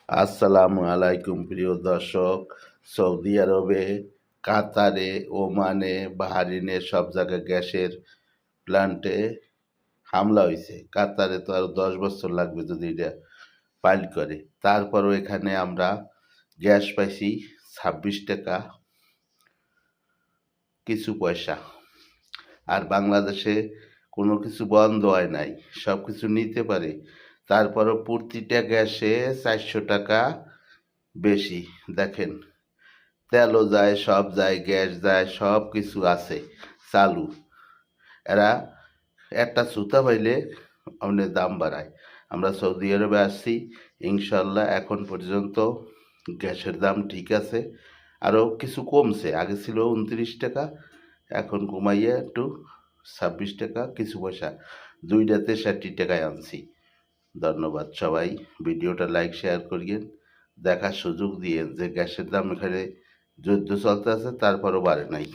আসসালামু আলাইকুম প্রিয় দর্শক। সৌদি আরবে, কাতারে, ওমানে, বাহারিনে সব জায়গায় গ্যাসের প্ল্যান্টে হামলা হয়েছে। কাতারে তো আরো 10 বছর লাগবে যদি এটা পাইল করে। তারপরও এখানে আমরা গ্যাস পাইছি 26 টাকা কিছু পয়সা। আর বাংলাদেশে কোনো কিছু বন্ধ হয় নাই, সব কিছু নিতে পারে। তারপরও প্রতিটা গ্যাসে 400 টাকা বেশি। দেখেন, তেলও যায়, সব যায়, গ্যাস যায়, সব কিছু আছে চালু। এরা একটা সুতা পাইলে অনেক দাম বাড়ায়। আমরা সৌদি আরবে আসছি, ইনশাল্লাহ এখন পর্যন্ত গ্যাসের দাম ঠিক আছে। আরও কিছু কমছে, আগে ছিল 29 টাকা, এখন কমাইয়া একটু 26 টাকা কিছু পয়সা, দুইটাতে 60 টাকায় আনছি। ধন্যবাদ সবাই, ভিডিওটা লাইক শেয়ার করিয়েন, দেখার সুযোগ দিয়ে যে গ্যাসের দাম এখানে যুদ্ধ চলতে আছে তারপরও বাড়ে নাই।